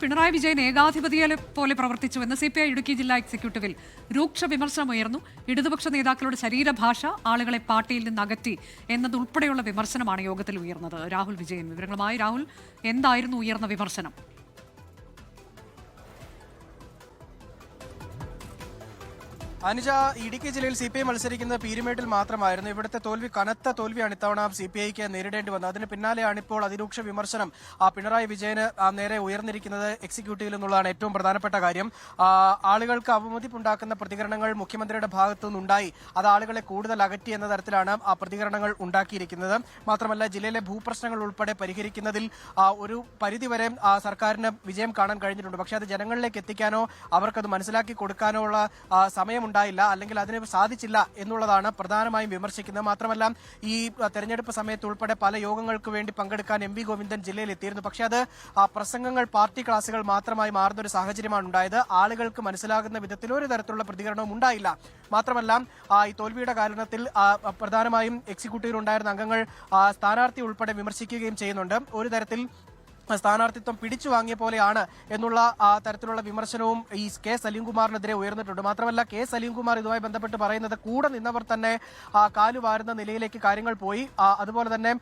പിണറായി വിജയൻ ഏകാധിപതിയെ പോലെ പ്രവർത്തിച്ചുവെന്ന് CPI ഇടുക്കി ജില്ലാ എക്സിക്യൂട്ടീവിൽ രൂക്ഷ വിമർശനമുയർന്നു. ഇടതുപക്ഷ നേതാക്കളുടെ ശരീരഭാഷ ആളുകളെ പാർട്ടിയിൽ നിന്ന് അകറ്റി എന്നതുൾപ്പെടെയുള്ള വിമർശനമാണ് യോഗത്തിൽ ഉയർന്നത്. രാഹുൽ വിജയൻ വിവരങ്ങളുമായി. രാഹുൽ, എന്തായിരുന്നു ഉയർന്ന വിമർശനം? അനുജ, ഇടുക്കി ജില്ലയിൽ CPI മത്സരിക്കുന്നത് പീരുമേട്ടിൽ മാത്രമായിരുന്നു. ഇവിടുത്തെ തോൽവി കനത്ത തോൽവിയാണ് ഇത്തവണ CPIക്ക് നേരിടേണ്ടി വന്നത്. അതിന് പിന്നാലെയാണ് ഇപ്പോൾ അതിരൂക്ഷ വിമർശനം പിണറായി വിജയന് നേരെ ഉയർന്നിരിക്കുന്നത് എക്സിക്യൂട്ടീവിൽ എന്നുള്ളതാണ് ഏറ്റവും പ്രധാനപ്പെട്ട കാര്യം. ആളുകൾക്ക് അവമതിപ്പുണ്ടാക്കുന്ന പ്രതികരണങ്ങൾ മുഖ്യമന്ത്രിയുടെ ഭാഗത്തു നിന്നുണ്ടായി. അത് ആളുകളെ കൂടുതൽ അകറ്റി എന്ന തരത്തിലാണ് ആ പ്രതികരണങ്ങൾ ഉണ്ടാക്കിയിരിക്കുന്നത്. മാത്രമല്ല, ജില്ലയിലെ ഭൂപ്രശ്നങ്ങൾ ഉൾപ്പെടെ പരിഹരിക്കുന്നതിൽ ഒരു പരിധിവരെ സർക്കാരിന് വിജയം കാണാൻ കഴിഞ്ഞിട്ടുണ്ട്. പക്ഷേ അത് ജനങ്ങളിലേക്ക് എത്തിക്കാനോ അവർക്കത് മനസ്സിലാക്കി കൊടുക്കാനോ ഉള്ള സമയം ായില്ല, അല്ലെങ്കിൽ അതിന് സാധിച്ചില്ല എന്നുള്ളതാണ് പ്രധാനമായും വിമർശിക്കുന്നത്. മാത്രമല്ല, ഈ തെരഞ്ഞെടുപ്പ് സമയത്ത് ഉൾപ്പെടെ പല യോഗങ്ങൾക്ക് വേണ്ടി പങ്കെടുക്കാൻ MV ഗോവിന്ദൻ ജില്ലയിൽ എത്തിയിരുന്നു. പക്ഷേ അത് പ്രസംഗങ്ങൾ, പാർട്ടി ക്ലാസുകൾ മാത്രമായി മാറുന്ന ഒരു സാഹചര്യമാണ് ഉണ്ടായത്. ആളുകൾക്ക് മനസ്സിലാകുന്ന വിധത്തിൽ ഒരു തരത്തിലുള്ള പ്രതികരണവും ഉണ്ടായില്ല. മാത്രമല്ല, ഈ തോൽവിയുടെ കാരണത്തിൽ പ്രധാനമായും എക്സിക്യൂട്ടീവിൽ ഉണ്ടായിരുന്ന അംഗങ്ങൾ സ്ഥാനാർത്ഥി ഉൾപ്പെടെ വിമർശിക്കുകയും ചെയ്യുന്നുണ്ട്. ഒരു തരത്തിൽ സ്ഥാനാർത്ഥിത്വം പിടിച്ചു വാങ്ങിയ പോലെയാണ് എന്നുള്ള തരത്തിലുള്ള വിമർശനവും ഈ K. സലീംകുമാറിനെതിരെ ഉയർന്നിട്ടുണ്ട്. മാത്രമല്ല, K. സലീംകുമാർ ഇതുമായി ബന്ധപ്പെട്ട് പറയുന്നത് കൂടെ നിന്നവർ തന്നെ കാലുവാരുന്ന നിലയിലേക്ക് കാര്യങ്ങൾ പോയി. അതുപോലെ തന്നെ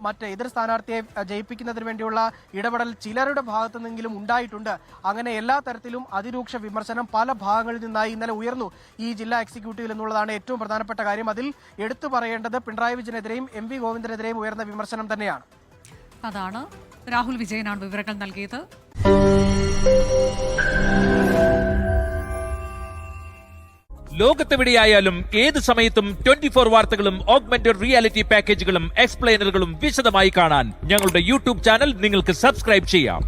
മറ്റ് എതിർ സ്ഥാനാർത്ഥിയെ ജയിപ്പിക്കുന്നതിന് വേണ്ടിയുള്ള ഇടപെടൽ ചിലരുടെ ഭാഗത്തു നിന്നെങ്കിലും ഉണ്ടായിട്ടുണ്ട്. അങ്ങനെ എല്ലാ തരത്തിലും അതിരൂക്ഷ വിമർശനം പല ഭാഗങ്ങളിൽ നിന്നായി ഇന്നലെ ഉയർന്നു ഈ ജില്ലാ എക്സിക്യൂട്ടീവിൽ എന്നുള്ളതാണ് ഏറ്റവും പ്രധാനപ്പെട്ട കാര്യം. അതിൽ എടുത്തു പറയേണ്ടത് പിണറായി വിജയനെതിരെയും MV ഗോവിന്ദനെതിരെയും ഉയർന്ന വിമർശനം തന്നെയാണ്. അതാണ് രാഹുൽ വിജയനാണ് വിവരങ്ങൾ നൽകിയത്. ലോകത്തെവിടെയായാലും ഏത് സമയത്തും 24 വാർത്തകളും ഓഗ്മെന്റഡ് റിയാലിറ്റി പാക്കേജുകളും എക്സ്പ്ലെയിനറുകളും വിശദമായി കാണാൻ ഞങ്ങളുടെ YouTube ചാനൽ നിങ്ങൾക്ക് സബ്സ്ക്രൈബ് ചെയ്യാം.